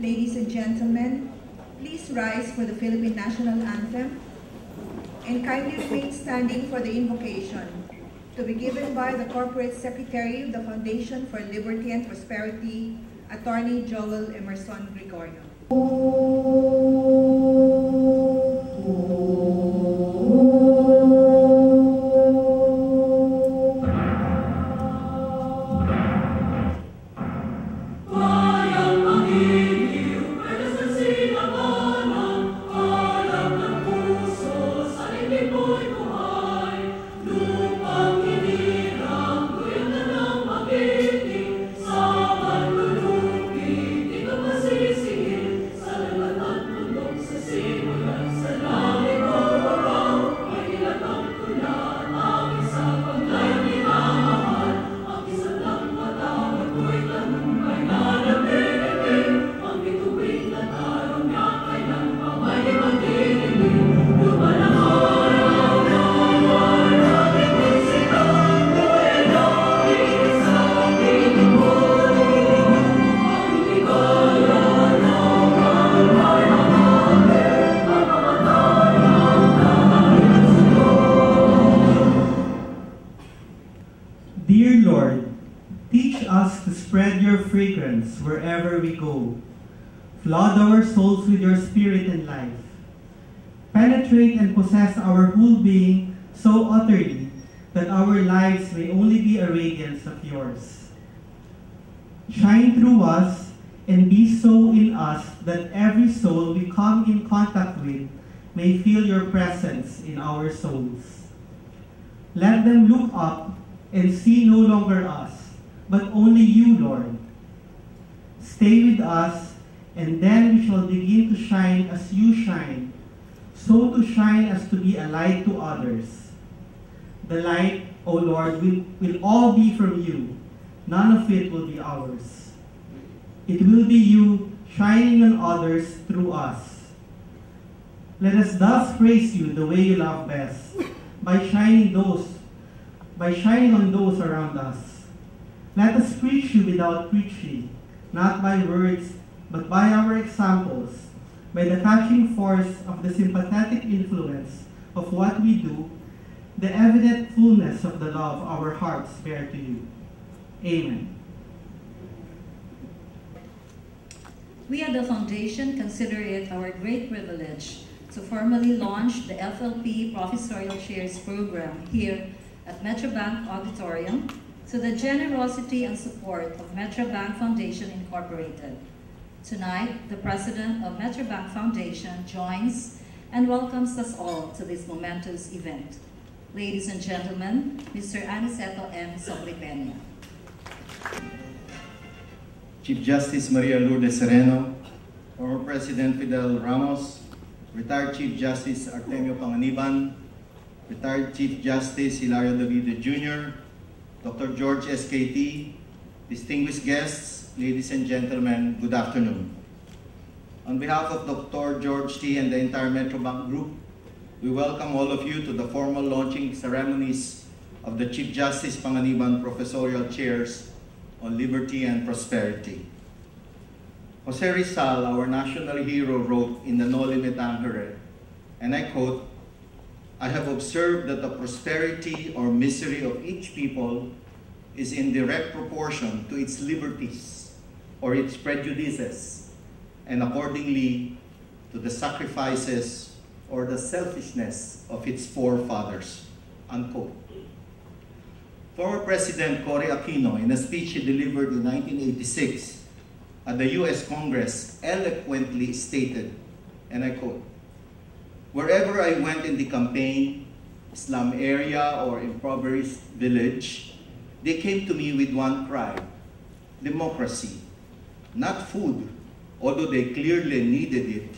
Ladies and gentlemen, please rise for the Philippine National Anthem and kindly remain standing for the invocation to be given by the Corporate Secretary of the Foundation for Liberty and Prosperity, Attorney Joel Emerson Gregorio. Dear Lord, teach us to spread your fragrance wherever we go. Flood our souls with your spirit and life. Penetrate and possess our whole being so utterly that our lives may only be a radiance of yours. Shine through us and be so in us that every soul we come in contact with may feel your presence in our souls. Let them look up and see no longer us, but only you, Lord. Stay with us and then we shall begin to shine as you shine, so to shine as to be a light to others. The light, O Lord, will all be from you. None of it will be ours. It will be you shining on others through us. Let us thus praise you the way you love best, by shining on those around us. Let us preach you without preaching, not by words, but by our examples, by the catching force of the sympathetic influence of what we do, the evident fullness of the love our hearts bear to you. Amen. We at the Foundation consider it our great privilege to formally launch the FLP Professorial Chairs program here at Metrobank Auditorium to the generosity and support of Metrobank Foundation Incorporated. Tonight, the President of Metrobank Foundation joins and welcomes us all to this momentous event. Ladies and gentlemen, Mr. Aniceto M. Sobripena. Chief Justice Maria Lourdes Sereno, former President Fidel Ramos, retired Chief Justice Artemio Panganiban, retired Chief Justice Hilario Davido Jr., Dr. George SKT, distinguished guests, ladies and gentlemen, good afternoon. On behalf of Dr. George T. and the entire Metrobank Group, we welcome all of you to the formal launching ceremonies of the Chief Justice Panganiban Professorial Chairs on Liberty and Prosperity. Jose Rizal, our national hero, wrote in the Noli Me Tangere, and I quote, "I have observed that the prosperity or misery of each people is in direct proportion to its liberties or its prejudices, and accordingly to the sacrifices or the selfishness of its forefathers," unquote. Former President Cory Aquino, in a speech he delivered in 1986 at the US Congress, eloquently stated, and I quote, "Wherever I went in the campaign, slum area or impoverished village, they came to me with one cry, democracy. Not food, although they clearly needed it,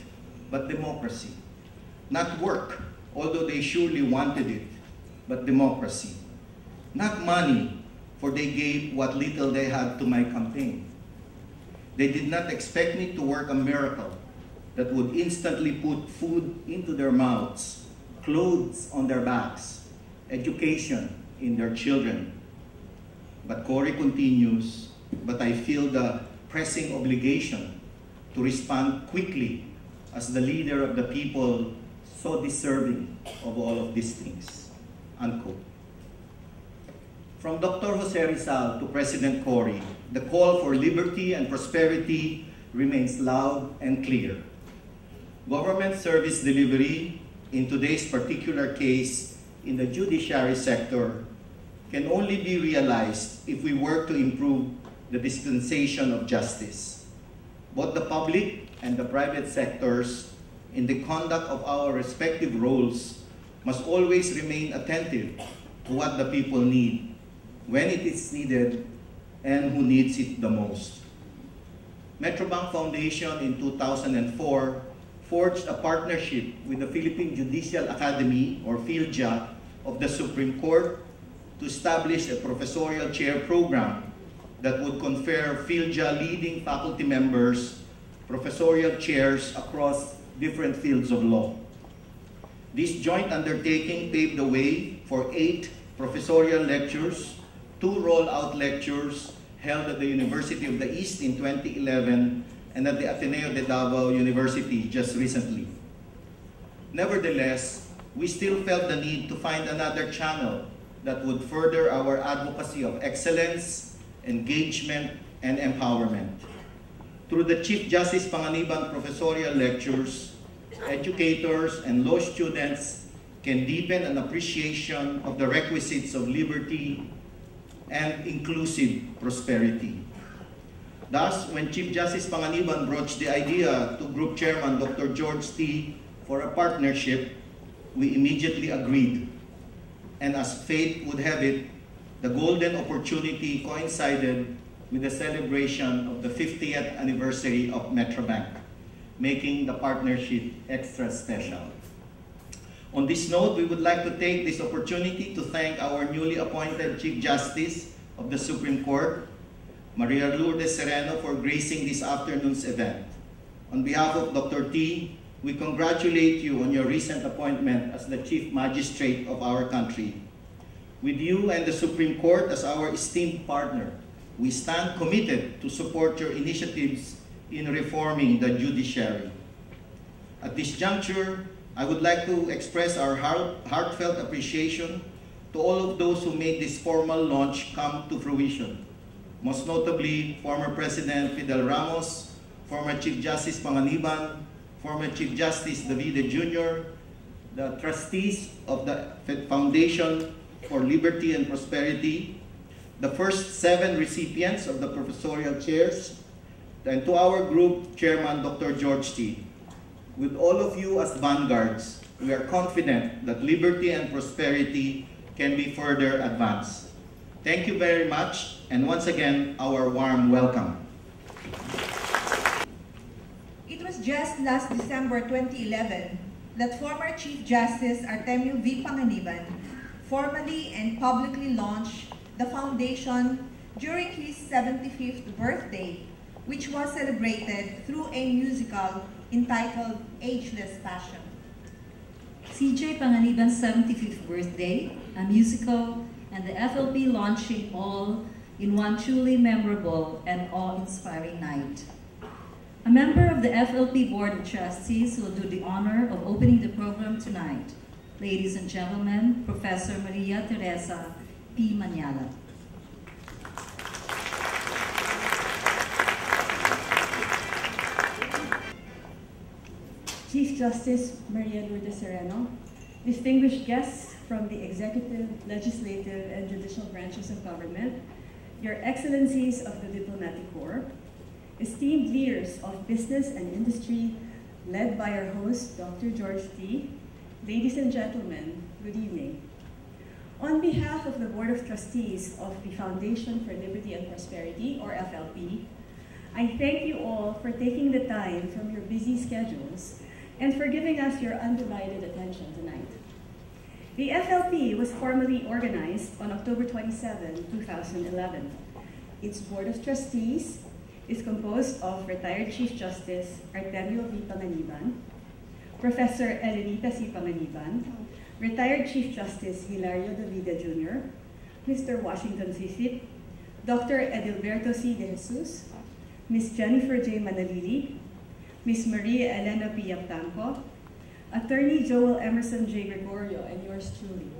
but democracy. Not work, although they surely wanted it, but democracy. Not money, for they gave what little they had to my campaign. They did not expect me to work a miracle that would instantly put food into their mouths, clothes on their backs, education in their children." But Cory continues, "But I feel the pressing obligation to respond quickly as the leader of the people so deserving of all of these things," unquote. From Dr. Jose Rizal to President Cory, the call for liberty and prosperity remains loud and clear. Government service delivery, in today's particular case in the judiciary sector, can only be realized if we work to improve the dispensation of justice. Both the public and the private sectors, in the conduct of our respective roles, must always remain attentive to what the people need, when it is needed, and who needs it the most. Metrobank Foundation in 2004 forged a partnership with the Philippine Judicial Academy, or PhilJA, of the Supreme Court to establish a professorial chair program that would confer PhilJA leading faculty members professorial chairs across different fields of law. This joint undertaking paved the way for 8 professorial lectures, 2 roll-out lectures held at the University of the East in 2011 and at the Ateneo de Davao University just recently. Nevertheless, we still felt the need to find another channel that would further our advocacy of excellence, engagement, and empowerment. Through the Chief Justice Panganiban Professorial Lectures, educators and law students can deepen an appreciation of the requisites of liberty and inclusive prosperity. Thus, when Chief Justice Panganiban broached the idea to Group Chairman Dr. George T. for a partnership, we immediately agreed. And as fate would have it, the golden opportunity coincided with the celebration of the 50th anniversary of Metrobank, making the partnership extra special. On this note, we would like to take this opportunity to thank our newly appointed Chief Justice of the Supreme Court, Maria Lourdes Sereno, for gracing this afternoon's event. On behalf of Dr. T, we congratulate you on your recent appointment as the Chief Magistrate of our country. With you and the Supreme Court as our esteemed partner, we stand committed to support your initiatives in reforming the judiciary. At this juncture, I would like to express our heartfelt appreciation to all of those who made this formal launch come to fruition. Most notably, former President Fidel Ramos, former Chief Justice PANGANIBAN, former Chief Justice Davide Jr., the trustees of the Foundation for Liberty and Prosperity, the first 7 recipients of the professorial chairs, and to our group chairman, Dr. George T. With all of you as vanguards, we are confident that liberty and prosperity can be further advanced. Thank you very much, and once again, our warm welcome. It was just last December 2011 that former Chief Justice Artemio V. Panganiban formally and publicly launched the foundation during his 75th birthday, which was celebrated through a musical entitled Ageless Passion. CJ Panganiban's 75th birthday, a musical, and the FLP launching all in one truly memorable and awe-inspiring night. A member of the FLP Board of Trustees will do the honor of opening the program tonight. Ladies and gentlemen, Professor Maria Teresa P. Maniala. Chief Justice Maria Lourdes Sereno, distinguished guests from the executive, legislative, and judicial branches of government, your excellencies of the diplomatic corps, esteemed leaders of business and industry, led by our host, Dr. George T., ladies and gentlemen, good evening. On behalf of the Board of Trustees of the Foundation for Liberty and Prosperity, or FLP, I thank you all for taking the time from your busy schedules and for giving us your undivided attention tonight. The FLP was formally organized on October 27, 2011. Its Board of Trustees is composed of retired Chief Justice Artemio V. Panganiban, Professor Elenita C. Panganiban, retired Chief Justice Hilario Davide Jr., Mr. Washington Sisip, Dr. Edilberto C. De Jesus, Ms. Jennifer J. Manalili, Ms. Maria Elena P. Yaptanco, Attorney Joel Emerson J. Gregorio, and yours truly.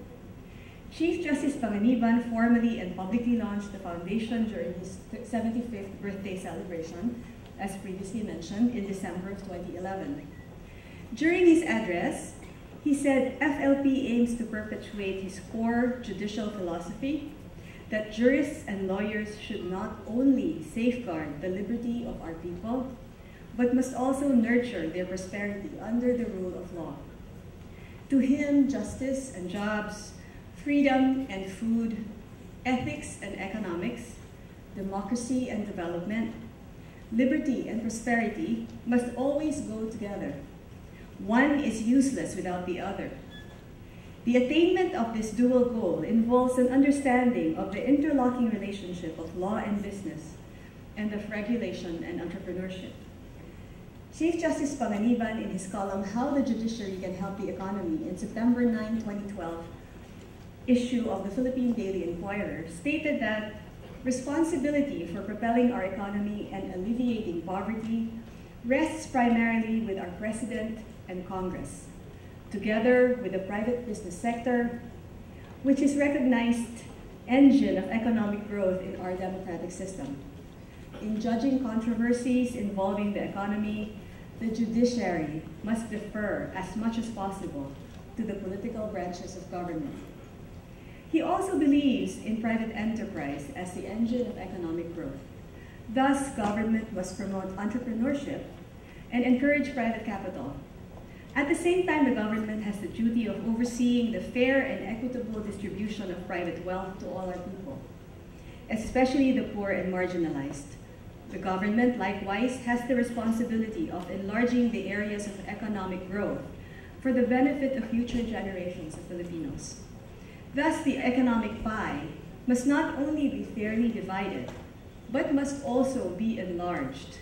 Chief Justice Panganiban formally and publicly launched the foundation during his 75th birthday celebration, as previously mentioned, in December of 2011. During his address, he said FLP aims to perpetuate his core judicial philosophy that jurists and lawyers should not only safeguard the liberty of our people, but must also nurture their prosperity under the rule of law. To him, justice and jobs, freedom and food, ethics and economics, democracy and development, liberty and prosperity must always go together. One is useless without the other. The attainment of this dual goal involves an understanding of the interlocking relationship of law and business, and of regulation and entrepreneurship. Chief Justice Panganiban, in his column, How the Judiciary Can Help the Economy, in September 9, 2012, issue of the Philippine Daily Inquirer, stated that responsibility for propelling our economy and alleviating poverty rests primarily with our President and Congress, together with the private business sector, which is recognized engine of economic growth in our democratic system. In judging controversies involving the economy, the judiciary must defer as much as possible to the political branches of government. He also believes in private enterprise as the engine of economic growth. Thus, government must promote entrepreneurship and encourage private capital. At the same time, the government has the duty of overseeing the fair and equitable distribution of private wealth to all our people. especially the poor and marginalized. The government, likewise, has the responsibility of enlarging the areas of economic growth for the benefit of future generations of Filipinos. Thus, the economic pie must not only be fairly divided, but must also be enlarged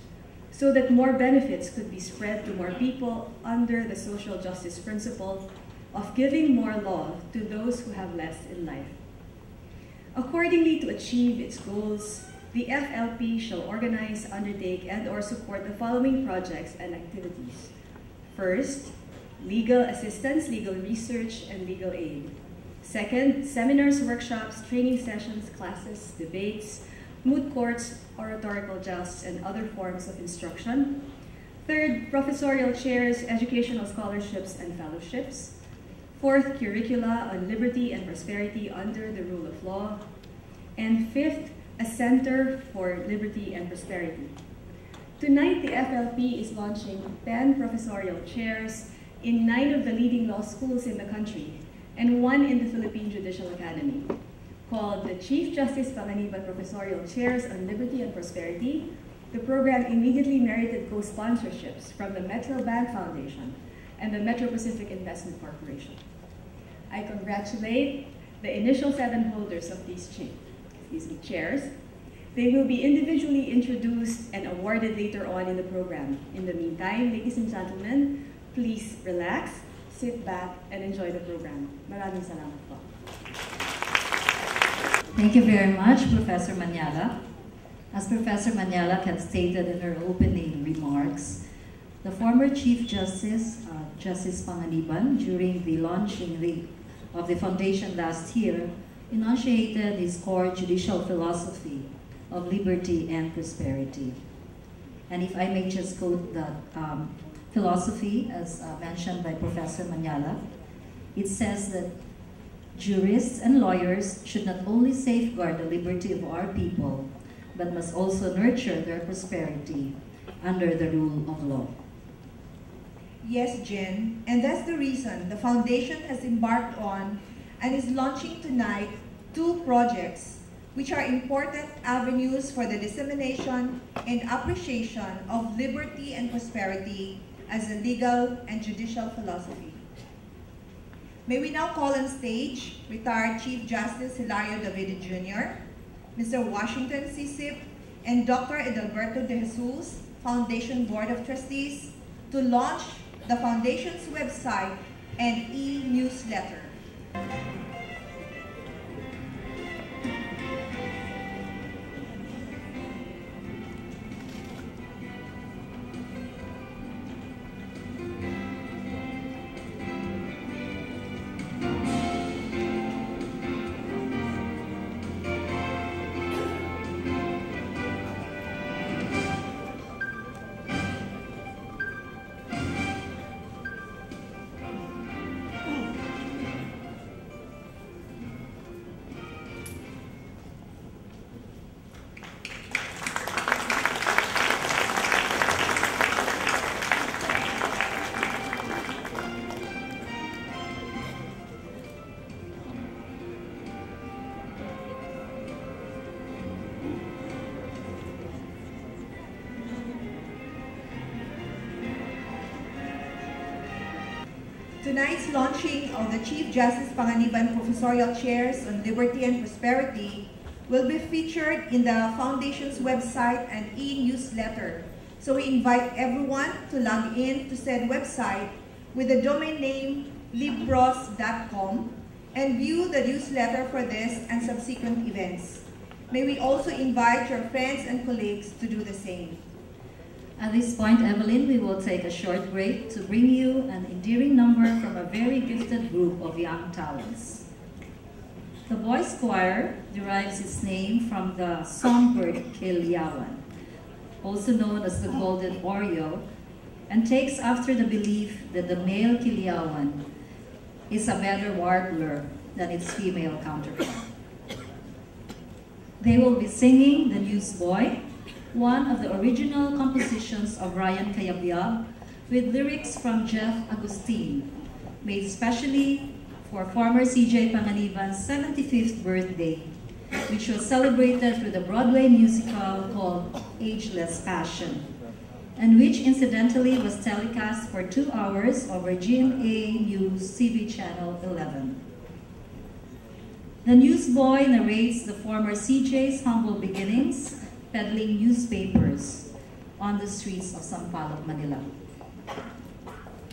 so that more benefits could be spread to more people under the social justice principle of giving more law to those who have less in life. Accordingly, to achieve its goals, the FLP shall organize, undertake, and/or support the following projects and activities. First, legal assistance, legal research, and legal aid. Second, seminars, workshops, training sessions, classes, debates, moot courts, oratorical jousts, and other forms of instruction. Third, professorial chairs, educational scholarships, and fellowships. Fourth, curricula on liberty and prosperity under the rule of law. And fifth, a Center for Liberty and Prosperity. Tonight, the FLP is launching 10 professorial chairs in 9 of the leading law schools in the country and 1 in the Philippine Judicial Academy, called the Chief Justice PANGANIBAN Professorial Chairs on Liberty and Prosperity. The program immediately merited co-sponsorships from the Metro Bank Foundation and the Metro Pacific Investment Corporation. I congratulate the initial 7 holders of these chairs. They will be individually introduced and awarded later on in the program. In the meantime, ladies and gentlemen, please relax, sit back, and enjoy the program. Maraming salamat po. Thank you very much, Professor Manyala. As Professor Manyala had stated in her opening remarks, the former Chief Justice, Justice PANGANIBAN, during the launching of the foundation last year, enunciated his core judicial philosophy of liberty and prosperity. And if I may just quote that philosophy, as mentioned by Professor Manyala, it says that jurists and lawyers should not only safeguard the liberty of our people, but must also nurture their prosperity under the rule of law. Yes, Jen, and that's the reason the Foundation has embarked on and is launching tonight 2 projects which are important avenues for the dissemination and appreciation of liberty and prosperity as a legal and judicial philosophy. May we now call on stage retired Chief Justice Hilario David Jr., Mr. Washington Sisip, and Dr. Edalberto De Jesus, Foundation Board of Trustees, to launch the Foundation's website and e-newsletter. Tonight's launching of the Chief Justice PANGANIBAN Professorial Chairs on Liberty and Prosperity will be featured in the Foundation's website and e-newsletter. So we invite everyone to log in to said website with the domain name libros.com and view the newsletter for this and subsequent events. May we also invite your friends and colleagues to do the same. At this point, Evelyn, we will take a short break to bring you an endearing number from a very gifted group of young talents. The boys' choir derives its name from the songbird Kiliawan, also known as the golden oriole, and takes after the belief that the male Kiliawan is a better warbler than its female counterpart. They will be singing The Newsboy, one of the original compositions of Ryan Cayabyab, with lyrics from Jeff Agustin, made specially for former CJ PANGANIBAN's 75th birthday, which was celebrated with a Broadway musical called Ageless Passion, and which incidentally was telecast for 2 hours over GMA News TV Channel 11. The newsboy narrates the former CJ's humble beginnings peddling newspapers on the streets of Sampaloc, Manila.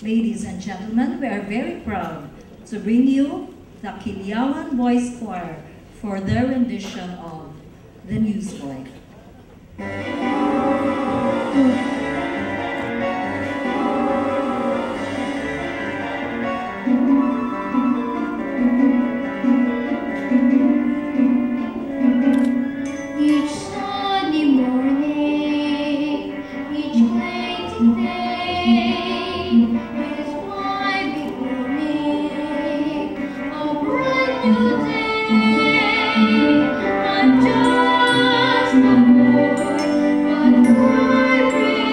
Ladies and gentlemen, we are very proud to bring you the Kiliawan Boys Choir for their rendition of The Newsboy. Each sunny morning, each waiting day is why becoming a brand new day. I'm just a boy, but I bring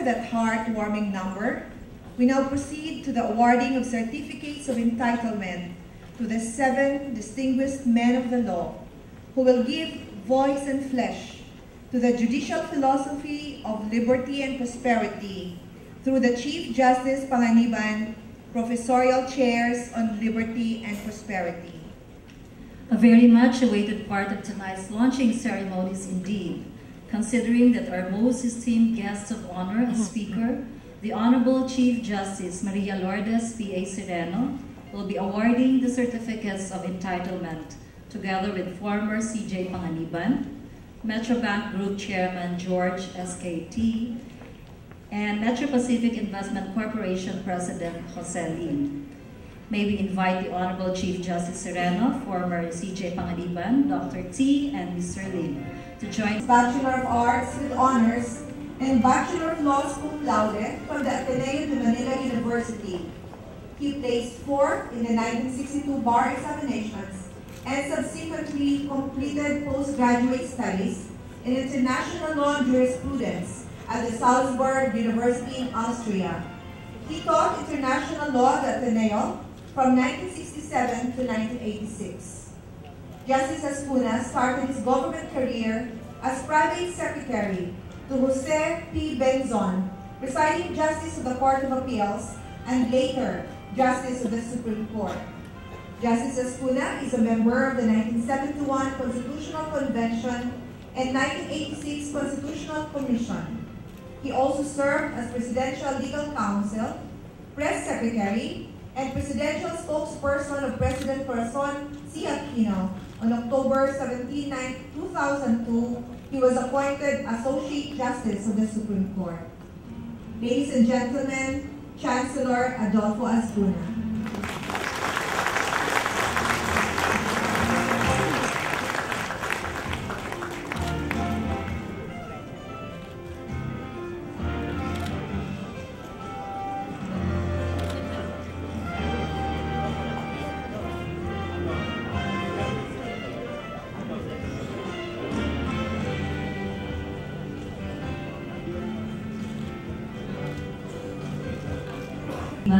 after that heartwarming number, we now proceed to the awarding of certificates of entitlement to the 7 distinguished men of the law who will give voice and flesh to the judicial philosophy of liberty and prosperity through the Chief Justice PANGANIBAN Professorial Chairs on Liberty and Prosperity. A very much awaited part of tonight's launching ceremonies indeed, considering that our most esteemed guest of honor and speaker, the Honorable Chief Justice Maria Lourdes P.A. Sereno, will be awarding the certificates of entitlement together with former CJ PANGANIBAN, Metrobank Group Chairman George S.K.T., and Metro Pacific Investment Corporation President Jose Lim. May we invite the Honorable Chief Justice Sereno, former CJ PANGANIBAN, Dr. T, and Mr. Lim to join. Bachelor of Arts with Honors and Bachelor of Laws cum laude from the Ateneo de Manila University. He placed 4th in the 1962 bar examinations and subsequently completed postgraduate studies in international law and jurisprudence at the Salzburg University in Austria. He taught international law at the Ateneo from 1967 to 1986. Justice Ascuna started his government career as private secretary to Jose P. Benzon, presiding justice of the Court of Appeals and later Justice of the Supreme Court. Justice Ascuna is a member of the 1971 Constitutional Convention and 1986 Constitutional Commission. He also served as Presidential Legal Counsel, Press Secretary, and Presidential Spokesperson of President Corazon C. Aquino. On October 17, 2002, he was appointed Associate Justice of the Supreme Court. Ladies and gentlemen, Chancellor Adolfo Ascuna.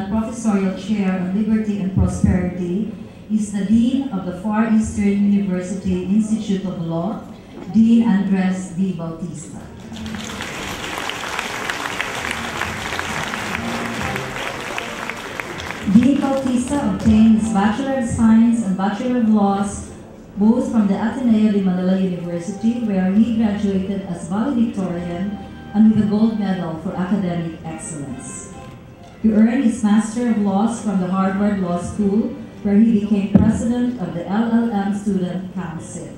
Professorial Chair on Liberty and Prosperity is the Dean of the Far Eastern University Institute of Law, Dean Andres D. Bautista. Dean Bautista obtained his Bachelor of Science and Bachelor of Laws both from the Ateneo de Manila University, where he graduated as valedictorian and with a gold medal for academic excellence. He earned his Master of Laws from the Harvard Law School, where he became president of the LLM Student Council.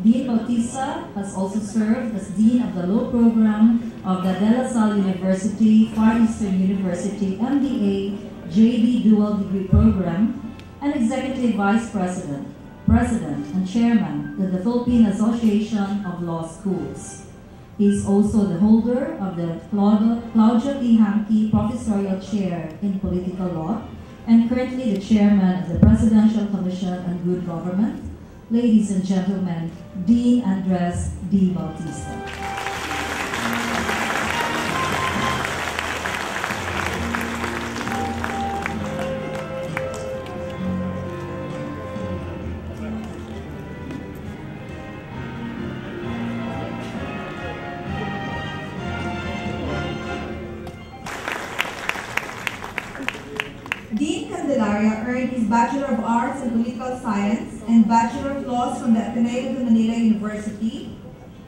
Dean Bautista has also served as Dean of the Law Program of the De La Salle University, Far Eastern University, MBA, JD Dual Degree Program, and Executive Vice President, and Chairman of the Philippine Association of Law Schools. He is also the holder of the Claudio E. Hankey Professorial Chair in Political Law and currently the Chairman of the Presidential Commission on Good Government. Ladies and gentlemen, Dean Andres D. Bautista. Earned his Bachelor of Arts in Political Science and Bachelor of Laws from the Ateneo de Manila University,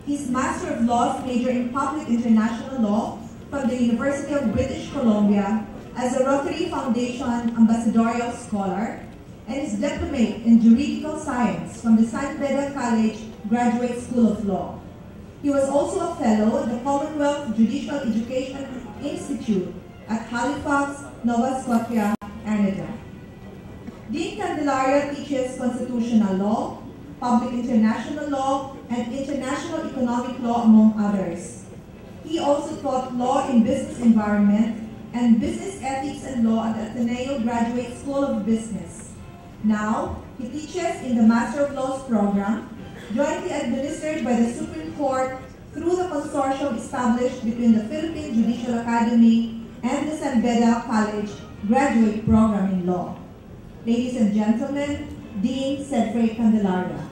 his Master of Laws major in Public International Law from the University of British Columbia as a Rotary Foundation Ambassadorial Scholar, and his Diplomate in Juridical Science from the San Beda College Graduate School of Law. He was also a Fellow at the Commonwealth Judicial Education Institute at Halifax, Nova Scotia, Canada. Dean Candelaria teaches constitutional law, public international law, and international economic law, among others. He also taught law in business environment and business ethics and law at the Ateneo Graduate School of Business. Now, he teaches in the Master of Laws program, jointly administered by the Supreme Court, through the consortium established between the Philippine Judicial Academy and the San Beda College Graduate Program in Law. Ladies and gentlemen, Dean Cedfrey Candelaria.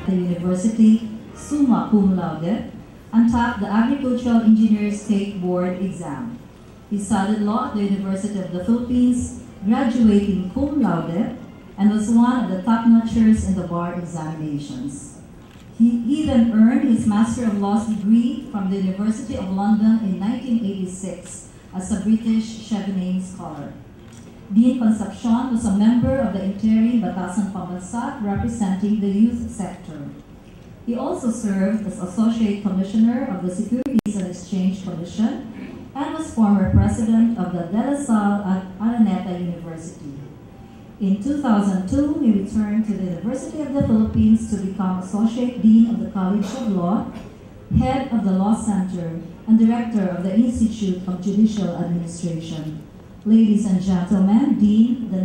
The University, summa cum laude, and topped the Agricultural Engineers State Board exam. He studied law at the University of the Philippines, graduating cum laude, and was one of the top-notchers in the bar examinations. He then earned his Master of Laws degree from the University of London in 1986 as a British Chevening Scholar. Dean Concepcion was a member of the interim Batasan Pambansa representing the youth sector. He also served as Associate Commissioner of the Securities and Exchange Commission and was former president of the De La Salle at Araneta University. In 2002, he returned to the University of the Philippines to become Associate Dean of the College of Law, Head of the Law Center, and Director of the Institute of Judicial Administration. Ladies and gentlemen, Dean, the